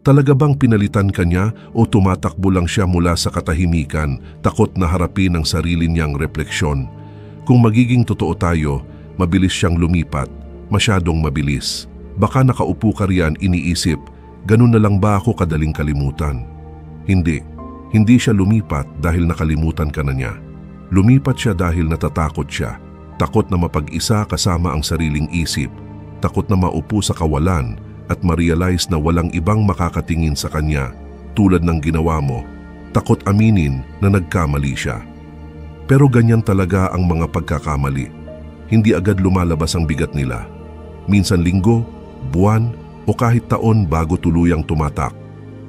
Talaga bang pinalitan ka niya o tumatakbo lang siya mula sa katahimikan, takot na harapin ang sarili niyang refleksyon? Kung magiging totoo tayo, mabilis siyang lumipat, masyadong mabilis. Baka nakaupo ka riyan iniisip, ganun na lang ba ako kadaling kalimutan? Hindi. Hindi siya lumipat dahil nakalimutan ka na niya. Lumipat siya dahil natatakot siya. Takot na mapag-isa kasama ang sariling isip. Takot na maupo sa kawalan at ma-realize na walang ibang makakatingin sa kanya tulad ng ginawa mo. Takot aminin na nagkamali siya. Pero ganyan talaga ang mga pagkakamali. Hindi agad lumalabas ang bigat nila. Minsan linggo, buwan o kahit taon bago tuluyang tumatak.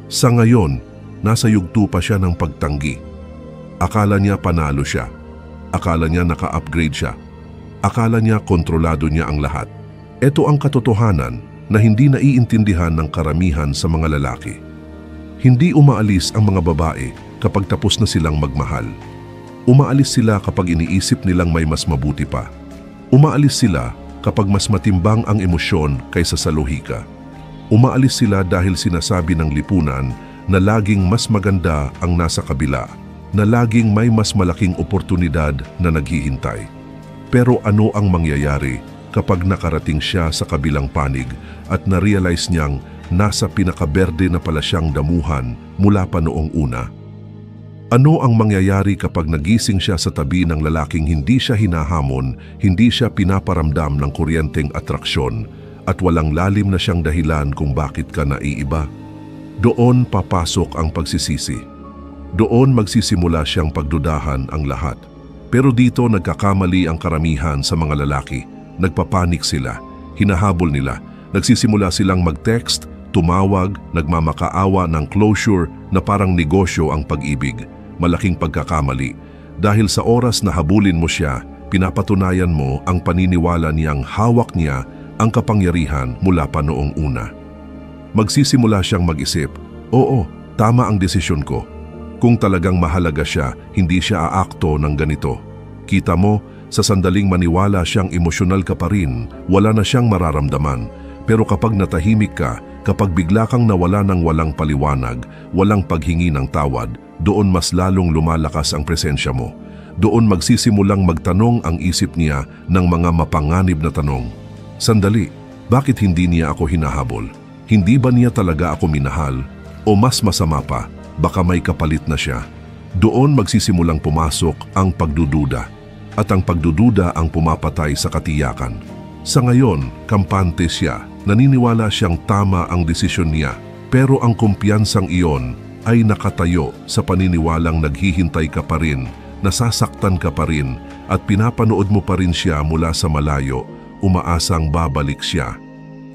Sa ngayon, nasa yugto pa siya ng pagtanggi. Akala niya panalo siya. Akala niya naka-upgrade siya. Akala niya kontrolado niya ang lahat. Ito ang katotohanan na hindi naiintindihan ng karamihan sa mga lalaki. Hindi umaalis ang mga babae kapag tapos na silang magmahal. Umaalis sila kapag iniisip nilang may mas mabuti pa. Umaalis sila kapag mas matimbang ang emosyon kaysa sa lohika. Umaalis sila dahil sinasabi ng lipunan na laging mas maganda ang nasa kabila, na laging may mas malaking oportunidad na naghihintay. Pero ano ang mangyayari kapag nakarating siya sa kabilang panig at na-realize niyang nasa pinakaberde na pala siyang damuhan mula pa noong una? Ano ang mangyayari kapag nagising siya sa tabi ng lalaking hindi siya hinahamon, hindi siya pinaparamdam ng kuryenteng atraksyon, at walang lalim na siyang dahilan kung bakit ka naiiba? Doon papasok ang pagsisisi. Doon magsisimula siyang pagdudahan ang lahat. Pero dito nagkakamali ang karamihan sa mga lalaki. Nagpapanik sila, hinahabol nila, nagsisimula silang mag-text, tumawag, nagmamakaawa ng closure na parang negosyo ang pag-ibig. Malaking pagkakamali. Dahil sa oras na habulin mo siya, pinapatunayan mo ang paniniwala niyang hawak niya ang kapangyarihan mula pa noong una. Magsisimula siyang mag-isip, oo, tama ang desisyon ko. Kung talagang mahalaga siya, hindi siya aakto ng ganito. Kita mo, sa sandaling maniwala siyang emosyonal ka pa rin, wala na siyang mararamdaman. Pero kapag natahimik ka, kapag bigla kang nawala ng walang paliwanag, walang paghingi ng tawad, doon mas lalong lumalakas ang presensya mo. Doon magsisimulang magtanong ang isip niya ng mga mapanganib na tanong. Sandali, bakit hindi niya ako hinahabol? Hindi ba niya talaga ako minahal? O mas masama pa, baka may kapalit na siya. Doon magsisimulang pumasok ang pagdududa. At ang pagdududa ang pumapatay sa katiyakan. Sa ngayon, kampante siya. Naniniwala siyang tama ang desisyon niya. Pero ang kumpiyansang iyon ay nakatayo sa paniniwalang naghihintay ka pa rin, nasasaktan ka pa rin, at pinapanood mo pa rin siya mula sa malayo, umaasang babalik siya.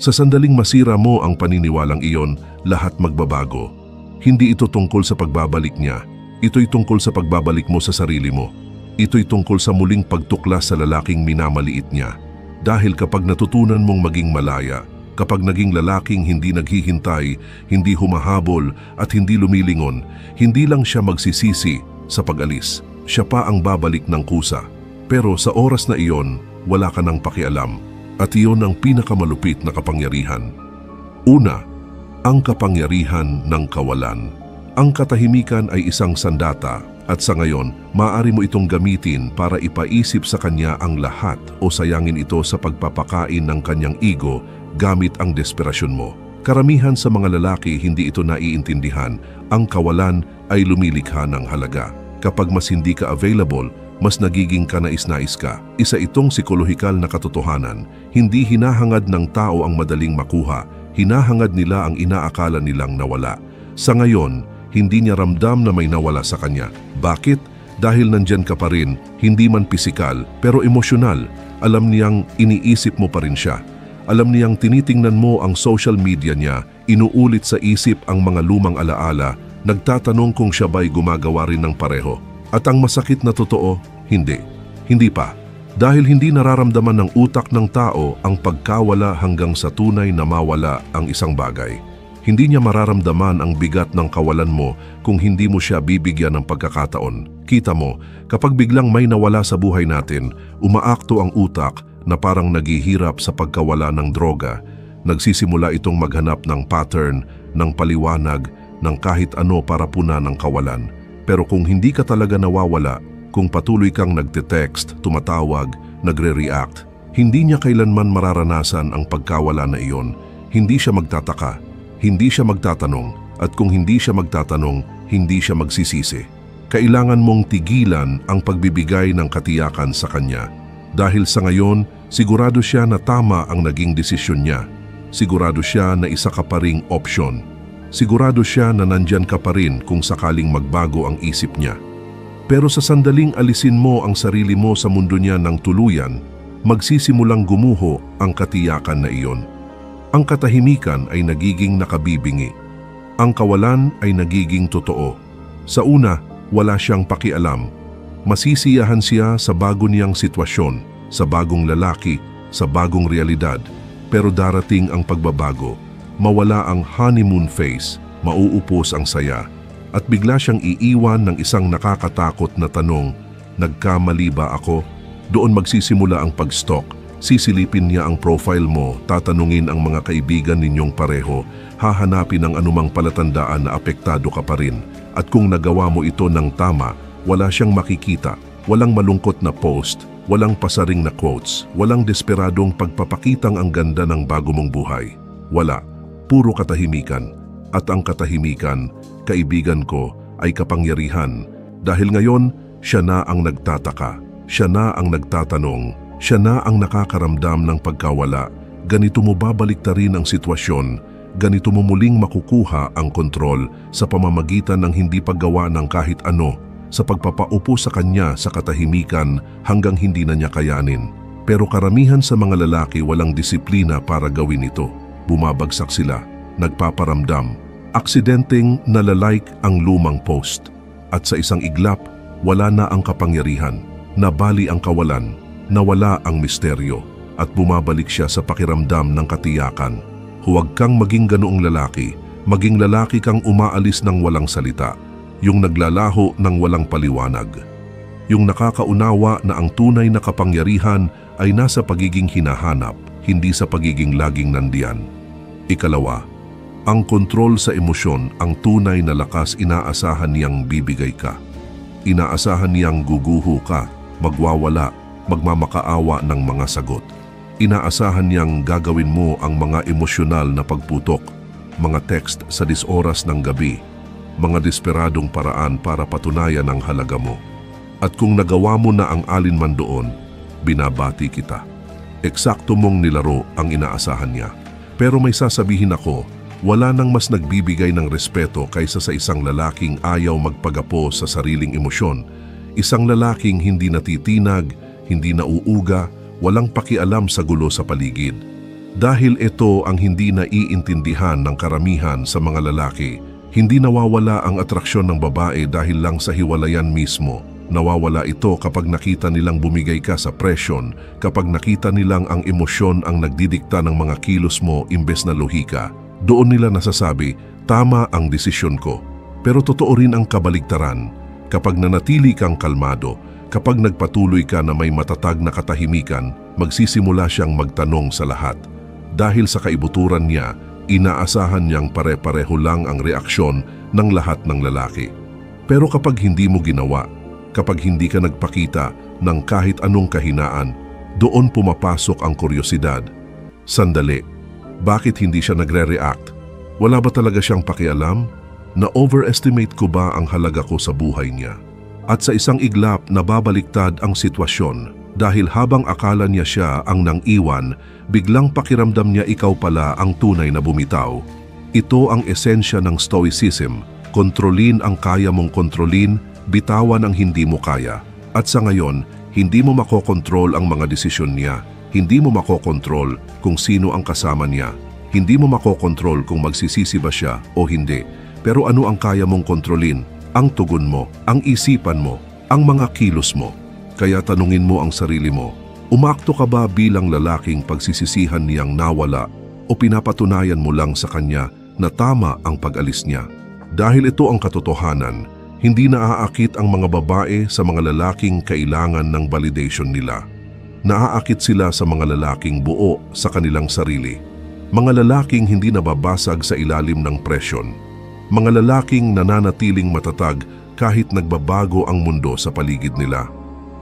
Sa sandaling masira mo ang paniniwalang iyon, lahat magbabago. Hindi ito tungkol sa pagbabalik niya. Ito'y tungkol sa pagbabalik mo sa sarili mo. Ito'y tungkol sa muling pagtuklas sa lalaking minamaliit niya. Dahil kapag natutunan mong maging malaya, kapag naging lalaking hindi naghihintay, hindi humahabol at hindi lumilingon, hindi lang siya magsisisi sa pag-alis. Siya pa ang babalik ng kusa. Pero sa oras na iyon, wala ka nang pakialam. At iyon ang pinakamalupit na kapangyarihan. Una, ang kapangyarihan ng kawalan. Ang katahimikan ay isang sandata at sa ngayon, maaari mo itong gamitin para ipaisip sa kanya ang lahat o sayangin ito sa pagpapakain ng kanyang ego gamit ang desperasyon mo. Karamihan sa mga lalaki hindi ito naiintindihan. Ang kawalan ay lumilikha ng halaga. Kapag mas hindi ka available, mas nagiging kanais-nais ka. Isa itong psikolohikal na katotohanan. Hindi hinahangad ng tao ang madaling makuha. Hinahangad nila ang inaakala nilang nawala. Sa ngayon, hindi niya ramdam na may nawala sa kanya. Bakit? Dahil nandyan ka pa rin, hindi man pisikal, pero emosyonal. Alam niyang iniisip mo pa rin siya. Alam niyang tinitingnan mo ang social media niya, inuulit sa isip ang mga lumang alaala, nagtatanong kung siya ba'y gumagawa rin ng pareho. At ang masakit na totoo, hindi. Hindi pa. Dahil hindi nararamdaman ng utak ng tao ang pagkawala hanggang sa tunay na mawala ang isang bagay. Hindi niya mararamdaman ang bigat ng kawalan mo kung hindi mo siya bibigyan ng pagkakataon. Kita mo, kapag biglang may nawala sa buhay natin, umaakto ang utak na parang naghihirap sa pagkawala ng droga. Nagsisimula itong maghanap ng pattern, ng paliwanag, ng kahit ano para punan ng kawalan. Pero kung hindi ka talaga nawawala, kung patuloy kang nagte-text, tumatawag, nagre-react, hindi niya kailanman mararanasan ang pagkawala na iyon. Hindi siya magtataka, hindi siya magtatanong, at kung hindi siya magtatanong, hindi siya magsisisi. Kailangan mong tigilan ang pagbibigay ng katiyakan sa kanya. Dahil sa ngayon, sigurado siya na tama ang naging desisyon niya. Sigurado siya na isa ka pa ring opsyon. Sigurado siya na nandyan ka pa rin kung sakaling magbago ang isip niya. Pero sa sandaling alisin mo ang sarili mo sa mundo niya ng tuluyan, magsisimulang gumuho ang katiyakan na iyon. Ang katahimikan ay nagiging nakabibingi. Ang kawalan ay nagiging totoo. Sa una, wala siyang pakialam. Masisiyahan siya sa bago niyang sitwasyon, sa bagong lalaki, sa bagong realidad. Pero darating ang pagbabago. Mawala ang honeymoon phase, mauupos ang saya, at bigla siyang iiwan ng isang nakakatakot na tanong, nagkamali ba ako? Doon magsisimula ang pag-stalk. Sisilipin niya ang profile mo, tatanungin ang mga kaibigan ninyong pareho, hahanapin ang anumang palatandaan na apektado ka pa rin. At kung nagawa mo ito ng tama, wala siyang makikita, walang malungkot na post, walang pasaring na quotes, walang desperadong pagpapakitang ang ganda ng bago mong buhay. Wala, puro katahimikan. At ang katahimikan, kaibigan ko, ay kapangyarihan. Dahil ngayon, siya na ang nagtataka, siya na ang nagtatanong, siya na ang nakakaramdam ng pagkawala. Ganito mo babaliktarin ang sitwasyon, ganito mo muling makukuha ang kontrol sa pamamagitan ng hindi paggawa ng kahit ano, sa pagpapaupo sa kanya sa katahimikan hanggang hindi na niya kayanin. Pero karamihan sa mga lalaki walang disiplina para gawin ito. Bumabagsak sila, nagpaparamdam, aksidenteng nalalike ang lumang post. At sa isang iglap, wala na ang kapangyarihan, nabali ang kawalan, nawala ang misteryo, at bumabalik siya sa pakiramdam ng katiyakan. Huwag kang maging ganoong lalaki, maging lalaki kang umaalis ng walang salita, yung naglalaho ng walang paliwanag. Yung nakakaunawa na ang tunay na kapangyarihan ay nasa pagiging hinahanap, hindi sa pagiging laging nandiyan. Ikalawa, ang kontrol sa emosyon, ang tunay na lakas inaasahan niyang bibigay ka. Inaasahan niyang guguho ka, magwawala, magmamakaawa ng mga sagot. Inaasahan niyang gagawin mo ang mga emosyonal na pagputok, mga text sa disoras ng gabi, mga desperadong paraan para patunayan ang halaga mo. At kung nagawa mo na ang alinman doon, binabati kita. Eksakto mong nilaro ang inaasahan niya. Pero may sasabihin ako, wala nang mas nagbibigay ng respeto kaysa sa isang lalaking ayaw magpagapo sa sariling emosyon. Isang lalaking hindi natitinag, hindi nauuga, walang pakialam sa gulo sa paligid. Dahil ito ang hindi naiintindihan ng karamihan sa mga lalaki. Hindi nawawala ang atraksyon ng babae dahil lang sa hiwalayan mismo. Nawawala ito kapag nakita nilang bumigay ka sa presyon, kapag nakita nilang ang emosyon ang nagdidikta ng mga kilos mo imbes na lohika. Doon nila nasasabi, tama ang desisyon ko. Pero totoo rin ang kabaligtaran. Kapag nanatili kang kalmado, kapag nagpatuloy ka na may matatag na katahimikan, magsisimula siyang magtanong sa lahat. Dahil sa kaibuturan niya, inaasahan niyang pare-pareho lang ang reaksyon ng lahat ng lalaki. Pero kapag hindi mo ginawa, kapag hindi ka nagpakita ng kahit anong kahinaan, doon pumapasok ang kuryosidad. Sandali, bakit hindi siya nagre-react? Wala ba talaga siyang pakialam? Na-overestimate ko ba ang halaga ko sa buhay niya? At sa isang iglap, nababaliktad ang sitwasyon. Dahil habang akala niya siya ang nang-iwan, biglang pakiramdam niya ikaw pala ang tunay na bumitaw. Ito ang esensya ng Stoicism. Kontrolin ang kaya mong kontrolin, bitawan ang hindi mo kaya. At sa ngayon, hindi mo makokontrol ang mga desisyon niya. Hindi mo makokontrol kung sino ang kasama niya. Hindi mo makokontrol kung magsisisi ba siya o hindi. Pero ano ang kaya mong kontrolin? Ang tugon mo, ang isipan mo, ang mga kilos mo. Kaya tanungin mo ang sarili mo, umaakto ka ba bilang lalaking pagsisisihan niyang nawala o pinapatunayan mo lang sa kanya na tama ang pag-alis niya? Dahil ito ang katotohanan, hindi naaakit ang mga babae sa mga lalaking kailangan ng validation nila. Naaakit sila sa mga lalaking buo sa kanilang sarili. Mga lalaking hindi nababasag sa ilalim ng presyon. Mga lalaking nananatiling matatag kahit nagbabago ang mundo sa paligid nila.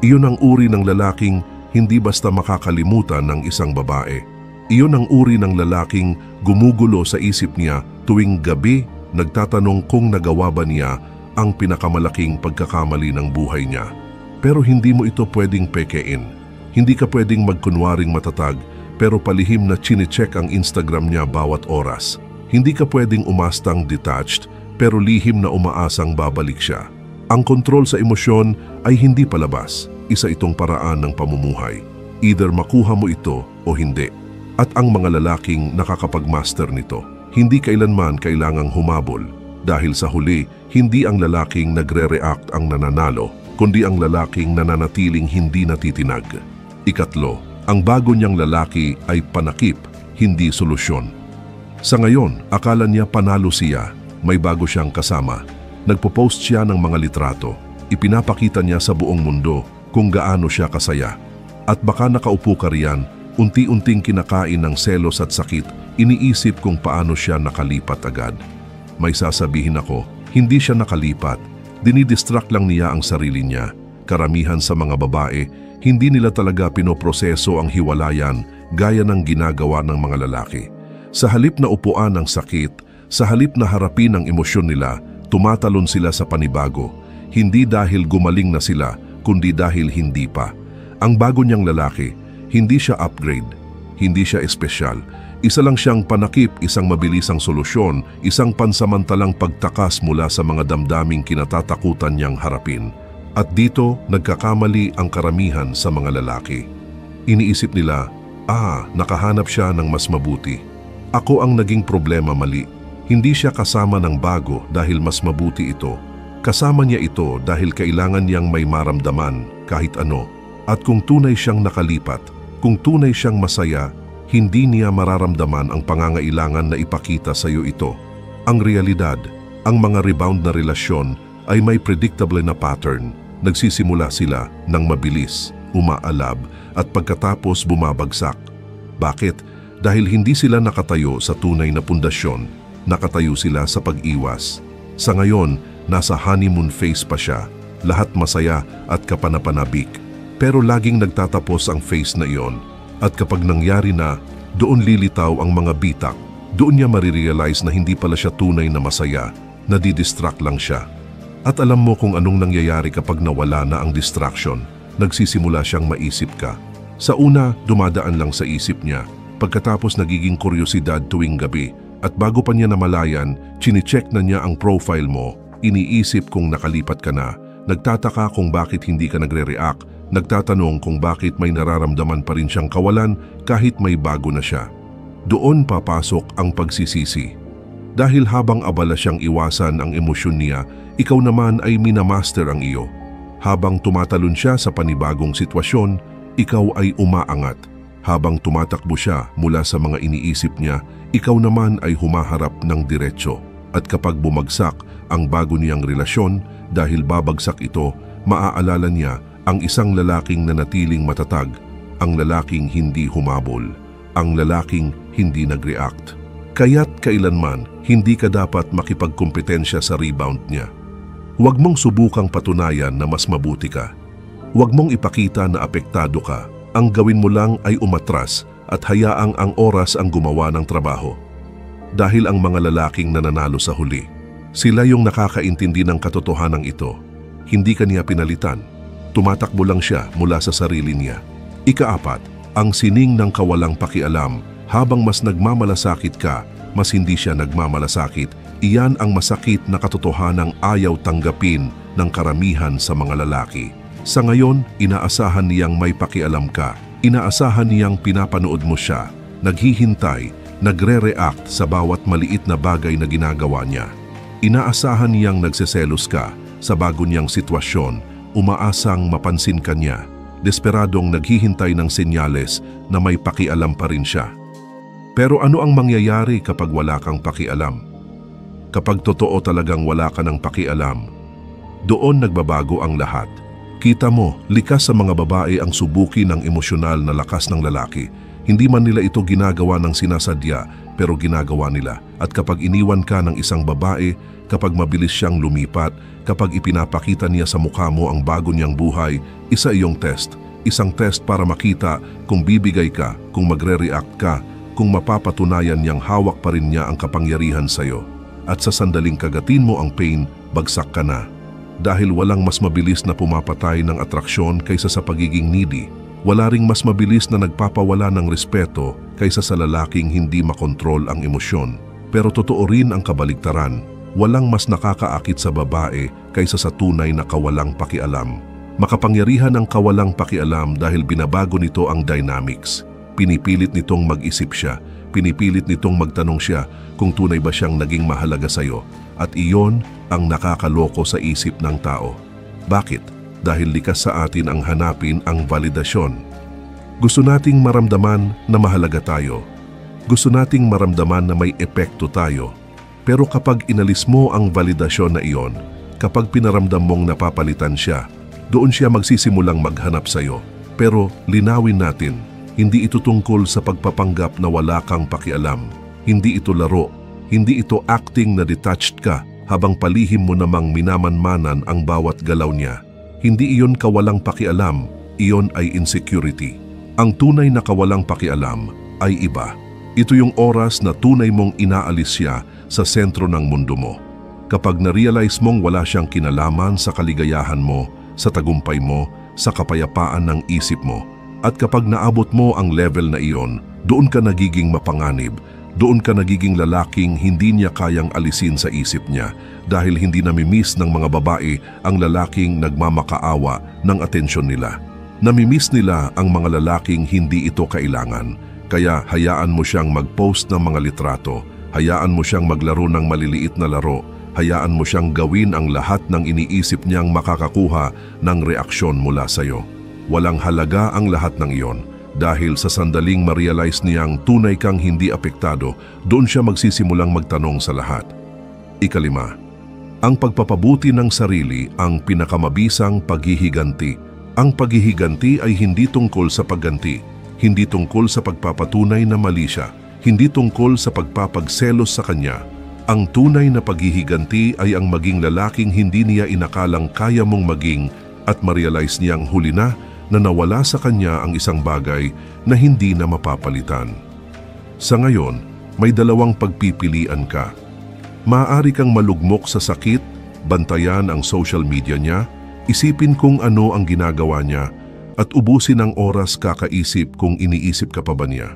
Iyon ang uri ng lalaking hindi basta makakalimutan ng isang babae. Iyon ang uri ng lalaking gumugulo sa isip niya tuwing gabi, nagtatanong kung nagawa ba niya ang pinakamalaking pagkakamali ng buhay niya. Pero hindi mo ito pwedeng pekein. Hindi ka pwedeng magkunwaring matatag pero palihim na chine-check ang Instagram niya bawat oras. Hindi ka pwedeng umastang detached pero lihim na umaasang babalik siya. Ang kontrol sa emosyon ay hindi palabas. Isa itong paraan ng pamumuhay. Either makuha mo ito o hindi. At ang mga lalaking nakakapag-master nito, hindi kailanman kailangang humabol. Dahil sa huli, hindi ang lalaking nagre-react ang nananalo, kundi ang lalaking nananatiling hindi natitinag. Ikatlo, ang bago niyang lalaki ay panakip, hindi solusyon. Sa ngayon, akala niya panalo siya, may bago siyang kasama. Nagpo-post siya ng mga litrato. Ipinapakita niya sa buong mundo kung gaano siya kasaya. At baka nakaupo ka riyan, unti-unting kinakain ng selos at sakit, iniisip kung paano siya nakalipat agad. May sasabihin ako, hindi siya nakalipat, dinidistract lang niya ang sarili niya. Karamihan sa mga babae, hindi nila talaga pinoproseso ang hiwalayan gaya ng ginagawa ng mga lalaki. Sa halip na upuan ang sakit, sa halip na harapin ang emosyon nila, tumatalon sila sa panibago. Hindi dahil gumaling na sila, kundi dahil hindi pa. Ang bago niyang lalaki, hindi siya upgrade, hindi siya espesyal. Isa lang siyang panakip, isang mabilisang solusyon, isang pansamantalang pagtakas mula sa mga damdaming kinatatakutan niyang harapin. At dito, nagkakamali ang karamihan sa mga lalaki. Iniisip nila, nakahanap siya ng mas mabuti. Ako ang naging problema, mali. Hindi siya kasama ng bago dahil mas mabuti ito. Kasama niya ito dahil kailangan niyang may maramdaman kahit ano. At kung tunay siyang nakalipat, kung tunay siyang masaya, hindi niya mararamdaman ang pangangailangan na ipakita sa iyo ito. Ang realidad, ang mga rebound na relasyon ay may predictable na pattern. Nagsisimula sila ng mabilis, umaalab at pagkatapos bumabagsak. Bakit? Dahil hindi sila nakatayo sa tunay na pundasyon, nakatayo sila sa pag-iwas. Sa ngayon, nasa honeymoon phase pa siya, lahat masaya at kapanapanabik. Pero laging nagtatapos ang phase na iyon. At kapag nangyari na, doon lilitaw ang mga bitak. Doon niya marirealize na hindi pala siya tunay na masaya, nadidistract lang siya. At alam mo kung anong nangyayari kapag nawala na ang distraction, nagsisimula siyang maisip ka. Sa una, dumadaan lang sa isip niya, pagkatapos nagiging kuryosidad tuwing gabi, at bago pa niya namalayan, chine-check na niya ang profile mo, iniisip kung nakalipat ka na, nagtataka kung bakit hindi ka nagre-react, nagtatanong kung bakit may nararamdaman pa rin siyang kawalan kahit may bago na siya. Doon papasok ang pagsisisi. Dahil habang abala siyang iwasan ang emosyon niya, ikaw naman ay minamaster ang iyo. Habang tumatalon siya sa panibagong sitwasyon, ikaw ay umaangat. Habang tumatakbo siya mula sa mga iniisip niya, ikaw naman ay humaharap ng diretso. At kapag bumagsak ang bago niyang relasyon, dahil babagsak ito, maaalala niya ang isang lalaking nanatiling matatag, ang lalaking hindi humabol, ang lalaking hindi nag-react. Kaya't kailanman, hindi ka dapat makipagkompetensya sa rebound niya. Huwag mong subukang patunayan na mas mabuti ka. Huwag mong ipakita na apektado ka. Ang gawin mo lang ay umatras at hayaang ang oras ang gumawa ng trabaho. Dahil ang mga lalaking nananalo sa huli, sila yung nakakaintindi ng katotohanan ito. Hindi ka niya pinalitan. Tumatakbo lang siya mula sa sarili niya. Ikaapat, ang sining ng kawalang pakialam. Habang mas nagmamalasakit ka, mas hindi siya nagmamalasakit. Iyan ang masakit na katotohanang ayaw tanggapin ng karamihan sa mga lalaki. Sa ngayon, inaasahan niyang may pakialam ka. Inaasahan niyang pinapanood mo siya. Naghihintay, nagre-react sa bawat maliit na bagay na ginagawa niya. Inaasahan niyang nagseselos ka sa bago niyang sitwasyon. Umaasang mapansin ka niya. Desperadong naghihintay ng senyales na may pakialam pa rin siya. Pero ano ang mangyayari kapag wala kang pakialam? Kapag totoo talagang wala ka ng pakialam, doon nagbabago ang lahat. Kita mo, likas sa mga babae ang subuki ng emosyonal na lakas ng lalaki. Hindi man nila ito ginagawa ng sinasadya, pero ginagawa nila. At kapag iniwan ka ng isang babae, kapag mabilis siyang lumipat, kapag ipinapakita niya sa mukha mo ang bago niyang buhay, isa iyong test. Isang test para makita kung bibigay ka, kung magre-react ka, kung mapapatunayan niyang hawak pa rin niya ang kapangyarihan sa'yo. At sa sandaling kagatin mo ang pain, bagsak ka na. Dahil walang mas mabilis na pumapatay ng atraksyon kaysa sa pagiging needy. Wala ring mas mabilis na nagpapawala ng respeto kaysa sa lalaking hindi makontrol ang emosyon. Pero totoo rin ang kabaligtaran. Walang mas nakakaakit sa babae kaysa sa tunay na kawalang pakialam. Makapangyarihan ang kawalang pakialam dahil binabago nito ang dynamics. Pinipilit nitong mag-isip siya. Pinipilit nitong magtanong siya kung tunay ba siyang naging mahalaga sa'yo. At iyon ang nakakaloko sa isip ng tao. Bakit? Dahil likas sa atin ang hanapin ang validasyon. Gusto nating maramdaman na mahalaga tayo. Gusto nating maramdaman na may epekto tayo. Pero kapag inalis mo ang validasyon na iyon, kapag pinaramdam mong napapalitan siya, doon siya magsisimulang maghanap sa'yo. Pero linawin natin, hindi ito tungkol sa pagpapanggap na wala kang pakialam. Hindi ito laro. Hindi ito acting na detached ka habang palihim mo namang minamanmanan ang bawat galaw niya. Hindi iyon kawalang pakialam, iyon ay insecurity. Ang tunay na kawalang pakialam ay iba. Ito yung oras na tunay mong inaalis siya sa sentro ng mundo mo. Kapag na-realize mong wala siyang kinalaman sa kaligayahan mo, sa tagumpay mo, sa kapayapaan ng isip mo, at kapag naabot mo ang level na iyon, doon ka nagiging mapanganib. Doon ka nagiging lalaking hindi niya kayang alisin sa isip niya dahil hindi namimiss ng mga babae ang lalaking nagmamakaawa ng atensyon nila. Namimiss nila ang mga lalaking hindi ito kailangan. Kaya hayaan mo siyang mag-post ng mga litrato, hayaan mo siyang maglaro ng maliliit na laro, hayaan mo siyang gawin ang lahat ng iniisip niyang makakakuha ng reaksyon mula sa'yo. Walang halaga ang lahat ng iyon. Dahil sa sandaling ma-realize niyang tunay kang hindi apektado, doon siya magsisimulang magtanong sa lahat. Ikalima, ang pagpapabuti ng sarili ang pinakamabisang paghihiganti. Ang paghihiganti ay hindi tungkol sa pagganti, hindi tungkol sa pagpapatunay na mali siya, hindi tungkol sa pagpapagselos sa kanya. Ang tunay na paghihiganti ay ang maging lalaking hindi niya inakalang kaya mong maging at ma-realize niyang huli na nawala sa kanya ang isang bagay na hindi na mapapalitan. Sa ngayon, may dalawang pagpipilian ka. Maaari kang malugmok sa sakit, bantayan ang social media niya, isipin kung ano ang ginagawa niya, at ubusin ang oras kakaisip kung iniisip ka pa ba niya.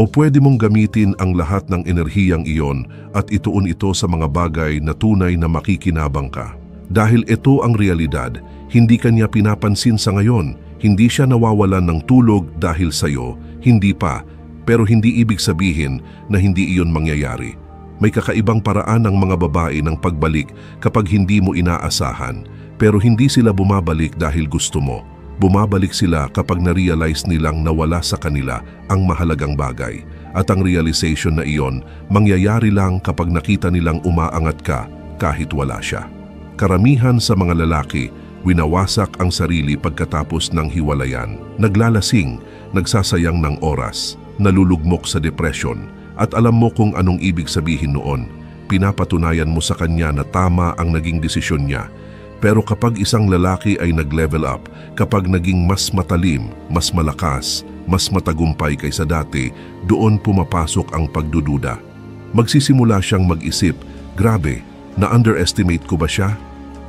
O pwede mong gamitin ang lahat ng enerhiyang iyon at ituon ito sa mga bagay na tunay na makikinabang ka. Dahil ito ang realidad, hindi ka niya pinapansin sa ngayon. Hindi siya nawawalan ng tulog dahil sa'yo, hindi pa, pero hindi ibig sabihin na hindi iyon mangyayari. May kakaibang paraan ng mga babae ng pagbalik kapag hindi mo inaasahan, pero hindi sila bumabalik dahil gusto mo. Bumabalik sila kapag na-realize nilang nawala sa kanila ang mahalagang bagay. At ang realization na iyon, mangyayari lang kapag nakita nilang umaangat ka kahit wala siya. Karamihan sa mga lalaki, winawasak ang sarili pagkatapos ng hiwalayan, naglalasing, nagsasayang ng oras, nalulugmok sa depression, at alam mo kung anong ibig sabihin noon. Pinapatunayan mo sa kanya na tama ang naging desisyon niya. Pero kapag isang lalaki ay nag-level up, kapag naging mas matalim, mas malakas, mas matagumpay kaysa dati, doon pumapasok ang pagdududa. Magsisimula siyang mag-isip, grabe, na-underestimate ko ba siya?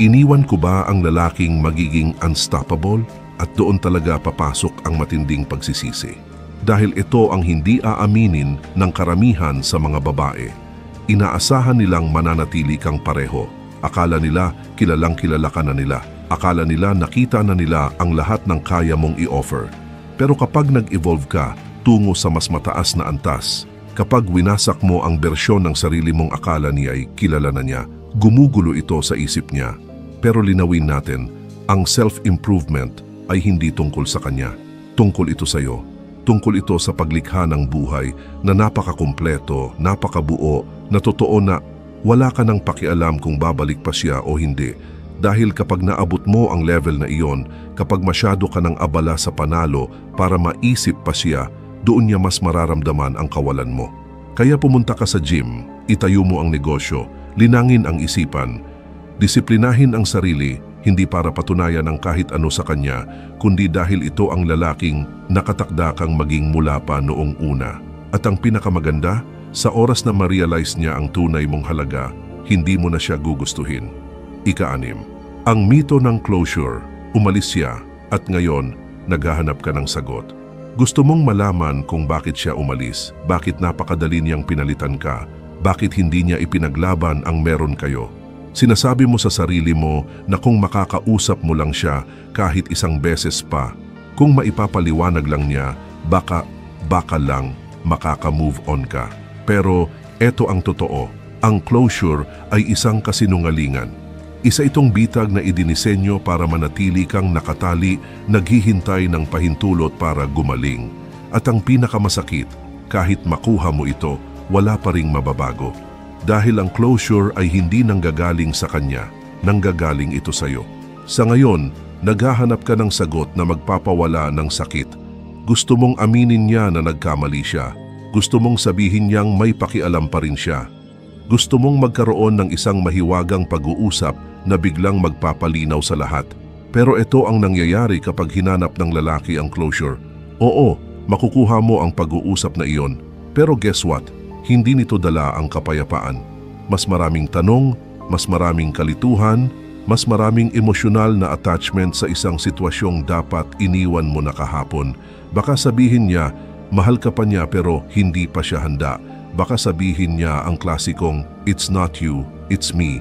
Iniwan ko ba ang lalaking magiging unstoppable? At doon talaga papasok ang matinding pagsisisi. Dahil ito ang hindi aaminin ng karamihan sa mga babae. Inaasahan nilang mananatili kang pareho. Akala nila kilalang kilala ka na nila. Akala nila nakita na nila ang lahat ng kaya mong i-offer. Pero kapag nag-evolve ka tungo sa mas mataas na antas, kapag winasak mo ang bersyon ng sarili mong akala niya ay kilala na niya, gumugulo ito sa isip niya. Pero linawin natin, ang self-improvement ay hindi tungkol sa kanya. Tungkol ito sa iyo. Tungkol ito sa paglikha ng buhay na napakakumpleto, napakabuo, na totoo na wala ka nang pakialam kung babalik pa siya o hindi. Dahil kapag naabot mo ang level na iyon, kapag masyado ka nang abala sa panalo para maisip pa siya, doon niya mas mararamdaman ang kawalan mo. Kaya pumunta ka sa gym, itayo mo ang negosyo, linangin ang isipan, disiplinahin ang sarili, hindi para patunayan ang kahit ano sa kanya, kundi dahil ito ang lalaking nakatakda kang maging mula pa noong una. At ang pinakamaganda, sa oras na ma-realize niya ang tunay mong halaga, hindi mo na siya gugustuhin. Ika-6, ang mito ng closure. Umalis siya at ngayon, naghahanap ka ng sagot. Gusto mong malaman kung bakit siya umalis, bakit napakadali niyang pinalitan ka, bakit hindi niya ipinaglaban ang meron kayo. Sinasabi mo sa sarili mo na kung makakausap mo lang siya kahit isang beses pa, kung maipapaliwanag lang niya, baka lang makaka-move on ka. Pero eto ang totoo, ang closure ay isang kasinungalingan. Isa itong bitag na idinisenyo para manatili kang nakatali, naghihintay ng pahintulot para gumaling. At ang pinakamasakit, kahit makuha mo ito, wala pa ring mababago. Dahil ang closure ay hindi nanggagaling sa kanya, nanggagaling ito sa'yo. Sa ngayon, naghahanap ka ng sagot na magpapawala ng sakit. Gusto mong aminin niya na nagkamali siya. Gusto mong sabihin niyang may pakialam pa rin siya. Gusto mong magkaroon ng isang mahiwagang pag-uusap na biglang magpapalinaw sa lahat. Pero ito ang nangyayari kapag hinanap ng lalaki ang closure. Oo, makukuha mo ang pag-uusap na iyon. Pero guess what? Hindi nito dala ang kapayapaan. Mas maraming tanong, mas maraming kalituhan, mas maraming emosyonal na attachment sa isang sitwasyong dapat iniwan mo na kahapon. Baka sabihin niya, mahal ka pa niya pero hindi pa siya handa. Baka sabihin niya ang klasikong, "It's not you, it's me."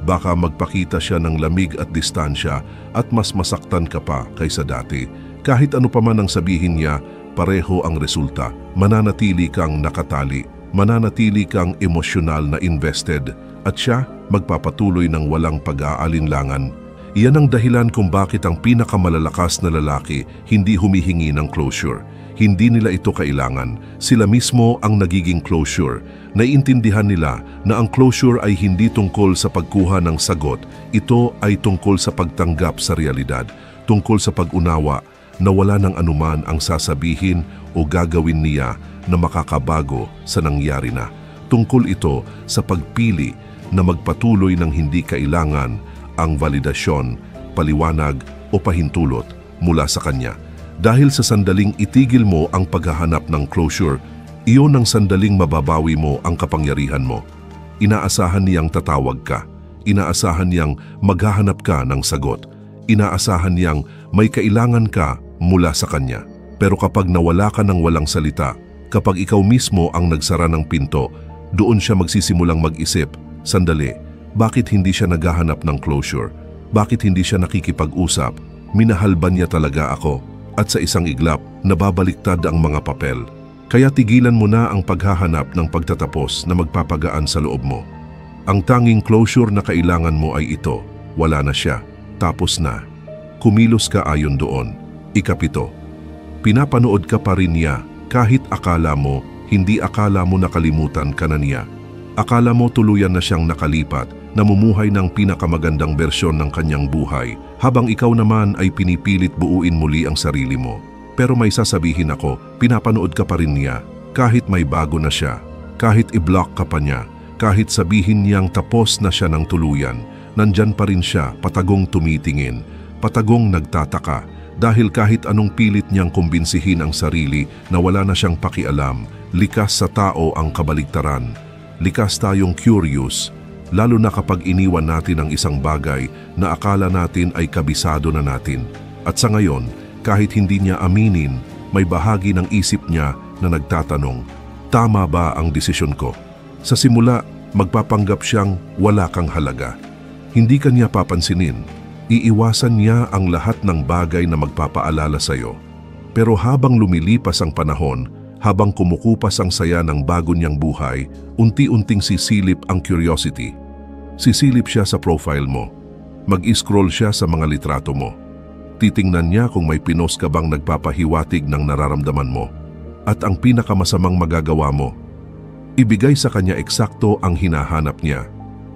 Baka magpakita siya ng lamig at distansya at mas masaktan ka pa kaysa dati. Kahit ano pa man ang sabihin niya, pareho ang resulta. Mananatili kang nakatali, mananatili kang emosyonal na invested, at siya magpapatuloy ng walang pag-aalinlangan. Iyan ang dahilan kung bakit ang pinakamalalakas na lalaki hindi humihingi ng closure. Hindi nila ito kailangan. Sila mismo ang nagiging closure. Naiintindihan nila na ang closure ay hindi tungkol sa pagkuha ng sagot. Ito ay tungkol sa pagtanggap sa realidad. Tungkol sa pag-unawa na wala ng anuman ang sasabihin o gagawin niya na makakabago sa nangyari na. Tungkol ito sa pagpili na magpatuloy ng hindi kailangan ang validasyon, paliwanag o pahintulot mula sa kanya. Dahil sa sandaling itigil mo ang paghahanap ng closure, iyon ang sandaling mababawi mo ang kapangyarihan mo. Inaasahan niyang tatawag ka. Inaasahan niyang maghahanap ka ng sagot. Inaasahan niyang may kailangan ka mula sa kanya. Pero kapag nawala ka ng walang salita, kapag ikaw mismo ang nagsara ng pinto, doon siya magsisimulang mag-isip, sandali, bakit hindi siya naghahanap ng closure? Bakit hindi siya nakikipag-usap? Minahal ba niya talaga ako? At sa isang iglap, nababaliktad ang mga papel. Kaya tigilan mo na ang paghahanap ng pagtatapos na magpapagaan sa loob mo. Ang tanging closure na kailangan mo ay ito. Wala na siya. Tapos na. Kumilos ka ayon doon. Ika-7, pinapanood ka pa rin niya kahit hindi akala mo nakalimutan ka na niya. Akala mo tuluyan na siyang nakalipat, namumuhay ng pinakamagandang bersyon ng kanyang buhay, habang ikaw naman ay pinipilit buuin muli ang sarili mo. Pero may sasabihin ako, pinapanood ka pa rin niya, kahit may bago na siya, kahit i-block ka pa niya, kahit sabihin niyang tapos na siya ng tuluyan, nandyan pa rin siya, patagong tumitingin, patagong nagtataka, dahil kahit anong pilit niyang kumbinsihin ang sarili na wala na siyang pakialam, likas sa tao ang kabaligtaran. Likas tayong curious, lalo na kapag iniwan natin ang isang bagay na akala natin ay kabisado na natin. At sa ngayon, kahit hindi niya aminin, may bahagi ng isip niya na nagtatanong, tama ba ang desisyon ko? Sa simula, magpapanggap siyang wala kang halaga. Hindi ka niya papansinin. Iiwasan niya ang lahat ng bagay na magpapaalala sa iyo. Pero habang lumilipas ang panahon, habang kumukupas ang saya ng bago niyang buhay, unti-unting sisilip ang curiosity. Sisilip siya sa profile mo. Mag-scroll siya sa mga litrato mo. Titingnan niya kung may pinost ka bang nagpapahiwatig ng nararamdaman mo. At ang pinakamasamang magagawa mo, ibigay sa kanya eksakto ang hinahanap niya.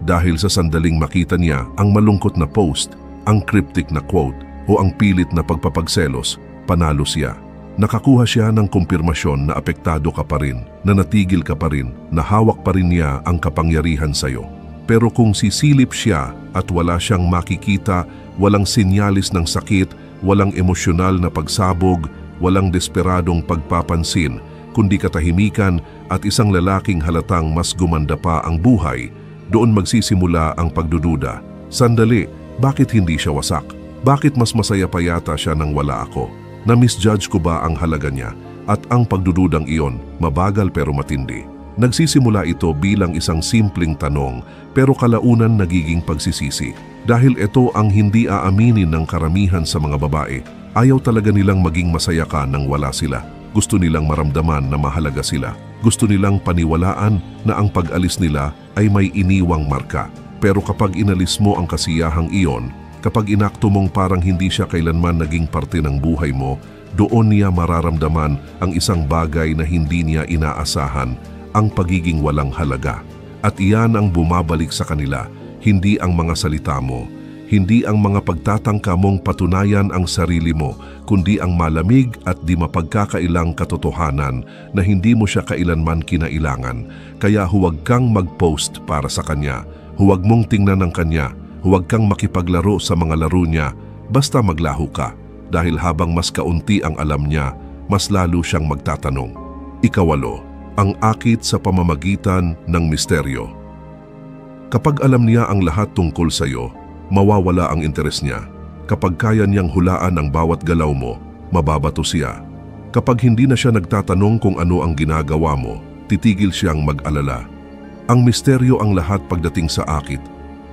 Dahil sa sandaling makita niya ang malungkot na post, ang cryptic na quote o ang pilit na pagpapagselos, panalo siya. Nakakuha siya ng kumpirmasyon na apektado ka pa rin, na natigil ka pa rin, na hawak pa rin niya ang kapangyarihan sa'yo. Pero kung sisilip siya at wala siyang makikita, walang sinyalis ng sakit, walang emosyonal na pagsabog, walang desperadong pagpapansin, kundi katahimikan at isang lalaking halatang mas gumanda pa ang buhay, doon magsisimula ang pagdududa. Sandali, bakit hindi siya wasak? Bakit mas masaya pa yata siya nang wala ako? Na-misjudge ko ba ang halaga niya? At ang pagdududang iyon, mabagal pero matindi. Nagsisimula ito bilang isang simpleng tanong, pero kalaunan nagiging pagsisisi. Dahil ito ang hindi aaminin ng karamihan sa mga babae. Ayaw talaga nilang maging masaya ka nang wala sila. Gusto nilang maramdaman na mahalaga sila. Gusto nilang paniwalaan na ang pag-alis nila ay may iniwang marka. Pero kapag inalis mo ang kasiyahang iyon, kapag inakto mong parang hindi siya kailanman naging parte ng buhay mo, doon niya mararamdaman ang isang bagay na hindi niya inaasahan, ang pagiging walang halaga. At iyan ang bumabalik sa kanila, hindi ang mga salita mo, hindi ang mga pagtatangka mong patunayan ang sarili mo, kundi ang malamig at di mapagkakailang katotohanan na hindi mo siya kailanman kinailangan. Kaya huwag kang mag-post para sa kanya, huwag mong tingnan ang kanya, huwag kang makipaglaro sa mga laro niya, basta maglaho ka. Dahil habang mas kaunti ang alam niya, mas lalo siyang magtatanong. Ikawalo, ang akit sa pamamagitan ng misteryo. Kapag alam niya ang lahat tungkol sa iyo, mawawala ang interes niya. Kapag kaya niyang hulaan ang bawat galaw mo, mababato siya. Kapag hindi na siya nagtatanong kung ano ang ginagawa mo, titigil siyang mag-alala. Ang misteryo ang lahat pagdating sa akit.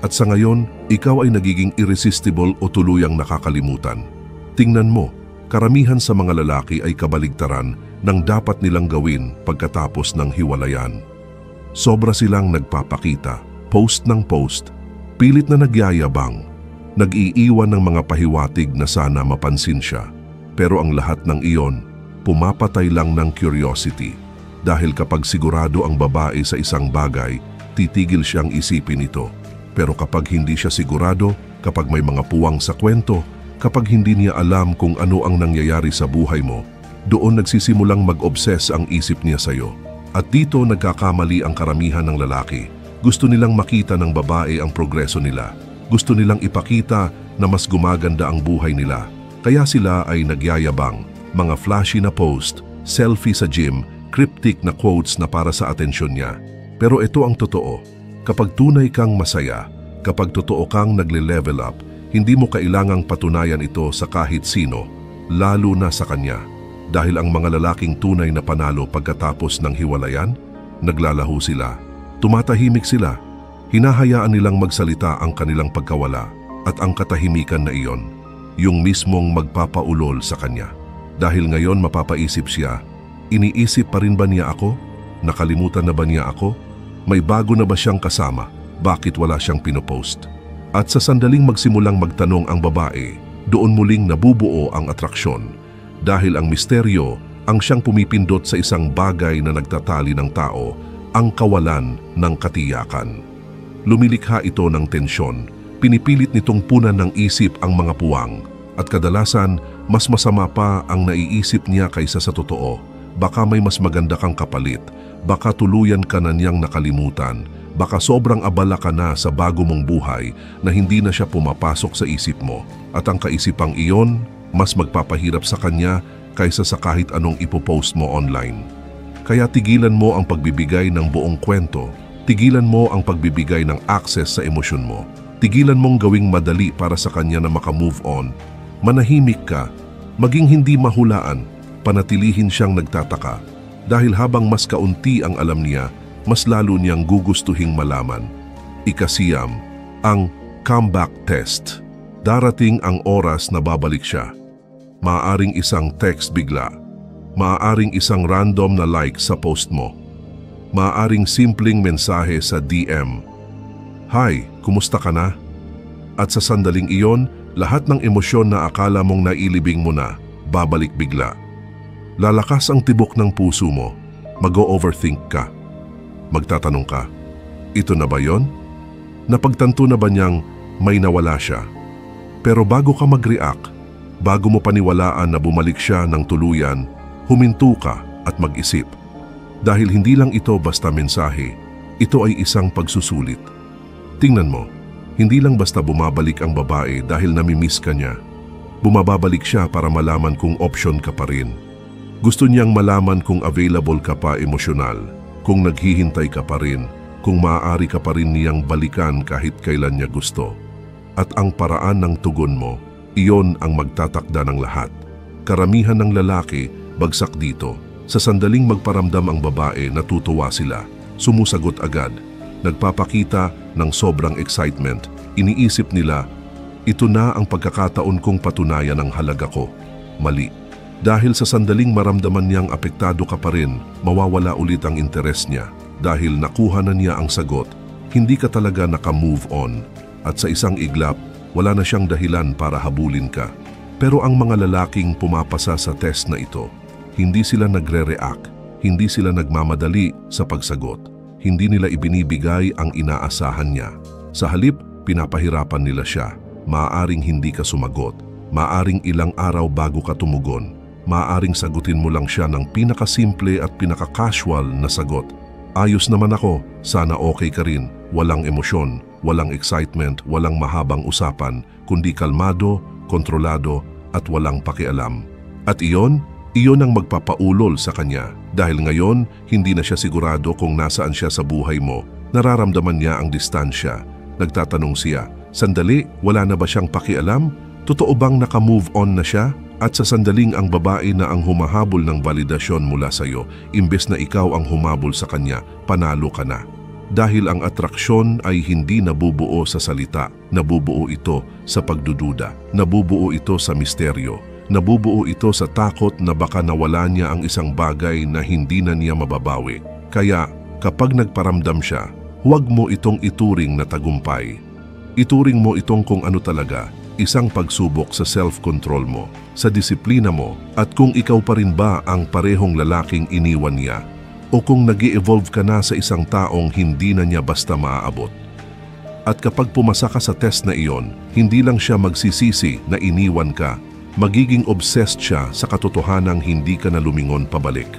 At sa ngayon, ikaw ay nagiging irresistible o tuluyang nakakalimutan. Tingnan mo, karamihan sa mga lalaki ay kabaligtaran ng dapat nilang gawin pagkatapos ng hiwalayan. Sobra silang nagpapakita, post ng post, pilit na nagyayabang, nag-iiwan ng mga pahiwatig na sana mapansin siya. Pero ang lahat ng iyon, pumapatay lang ng curiosity. Dahil kapag sigurado ang babae sa isang bagay, titigil siyang isipin ito. Pero kapag hindi siya sigurado, kapag may mga puwang sa kwento, kapag hindi niya alam kung ano ang nangyayari sa buhay mo, doon nagsisimulang mag-obses ang isip niya sa iyo. At dito nagkakamali ang karamihan ng lalaki. Gusto nilang makita ng babae ang progreso nila. Gusto nilang ipakita na mas gumaganda ang buhay nila. Kaya sila ay nagyayabang, mga flashy na post, selfie sa gym, cryptic na quotes na para sa atensyon niya. Pero ito ang totoo. Kapag tunay kang masaya, kapag totoo kang nagle-level up, hindi mo kailangang patunayan ito sa kahit sino, lalo na sa kanya. Dahil ang mga lalaking tunay na panalo pagkatapos ng hiwalayan, naglalaho sila, tumatahimik sila, hinahayaan nilang magsalita ang kanilang pagkawala at ang katahimikan na iyon, yung mismong magpapaulol sa kanya. Dahil ngayon mapapaisip siya, iniisip pa rin ba niya ako? Nakalimutan na ba niya ako? May bago na ba siyang kasama? Bakit wala siyang pinopost? At sa sandaling magsimulang magtanong ang babae, doon muling nabubuo ang atraksyon. Dahil ang misteryo ang siyang pumipindot sa isang bagay na nagtatali ng tao, ang kawalan ng katiyakan. Lumilikha ito ng tensyon, pinipilit nitong punan ng isip ang mga puwang, at kadalasan mas masama pa ang naiisip niya kaysa sa totoo. Baka may mas maganda kang kapalit, baka tuluyan ka na niyang nakalimutan, baka sobrang abala ka na sa bago mong buhay na hindi na siya pumapasok sa isip mo. At ang kaisipang iyon, mas magpapahirap sa kanya kaysa sa kahit anong ipopost mo online. Kaya tigilan mo ang pagbibigay ng buong kwento, tigilan mo ang pagbibigay ng access sa emosyon mo, tigilan mong gawing madali para sa kanya na makamove on. Manahimik ka, maging hindi mahulaan, panatilihin siyang nagtataka. Dahil habang mas kaunti ang alam niya, mas lalo niyang gugustuhing malaman. Ikasiyam, ang comeback test. Darating ang oras na babalik siya. Maaaring isang text bigla. Maaaring isang random na like sa post mo. Maaaring simpleng mensahe sa DM. Hi, kumusta ka na? At sa sandaling iyon, lahat ng emosyon na akala mong nailibing mo na, babalik bigla. Lalakas ang tibok ng puso mo, mag-o-overthink ka. Magtatanong ka, ito na ba yon? Napagtanto na ba niyang may nawala siya? Pero bago ka mag-react, Bago mo paniwalaan na bumalik siya ng tuluyan, huminto ka at mag-isip. Dahil hindi lang ito basta mensahe, ito ay isang pagsusulit. Tingnan mo, hindi lang basta bumabalik ang babae dahil namimiss ka niya. Bumababalik siya para malaman kung option ka pa rin. Gusto niyang malaman kung available ka pa emosyonal, kung naghihintay ka pa rin, kung maaari ka pa rin niyang balikan kahit kailan niya gusto. At ang paraan ng tugon mo, iyon ang magtatakda ng lahat. Karamihan ng lalaki, bagsak dito. Sa sandaling magparamdam ang babae, natutuwa sila. Sumusagot agad. Nagpapakita ng sobrang excitement. Iniisip nila, ito na ang pagkakataon kong patunayan ang halaga ko. Mali. Dahil sa sandaling maramdaman niyang apektado ka pa rin, mawawala ulit ang interes niya. Dahil nakuha na niya ang sagot, hindi ka talaga naka-move on. At sa isang iglap, wala na siyang dahilan para habulin ka. Pero ang mga lalaking pumapasa sa test na ito, hindi sila nagre-react, hindi sila nagmamadali sa pagsagot. Hindi nila ibinibigay ang inaasahan niya. Sa halip, pinapahirapan nila siya. Maaaring hindi ka sumagot. Maaaring ilang araw bago ka tumugon. Maaaring sagutin mo lang siya ng pinakasimple at pinaka-casual na sagot. Ayos naman ako, sana okay ka rin. Walang emosyon, walang excitement, walang mahabang usapan, kundi kalmado, kontrolado at walang pakialam. At iyon ang magpapaulol sa kanya. Dahil ngayon, hindi na siya sigurado kung nasaan siya sa buhay mo. Nararamdaman niya ang distansya. Nagtatanong siya, sandali, wala na ba siyang pakialam? Totoo bang naka-move on na siya? At sa sandaling ang babae na ang humahabol ng validasyon mula sa iyo, imbes na ikaw ang humabol sa kanya, panalo ka na. Dahil ang atraksyon ay hindi nabubuo sa salita, nabubuo ito sa pagdududa, nabubuo ito sa misteryo, nabubuo ito sa takot na baka nawala niya ang isang bagay na hindi na niya mababawi. Kaya kapag nagparamdam siya, huwag mo itong ituring na tagumpay. Ituring mo itong kung ano talaga, isang pagsubok sa self-control mo, sa disiplina mo, at kung ikaw pa rin ba ang parehong lalaking iniwan niya, o kung nag-i-evolve ka na sa isang taong hindi na niya basta maaabot. At kapag pumasa ka sa test na iyon, hindi lang siya magsisisi na iniwan ka, magiging obsessed siya sa katotohanang hindi ka na lumingon pabalik.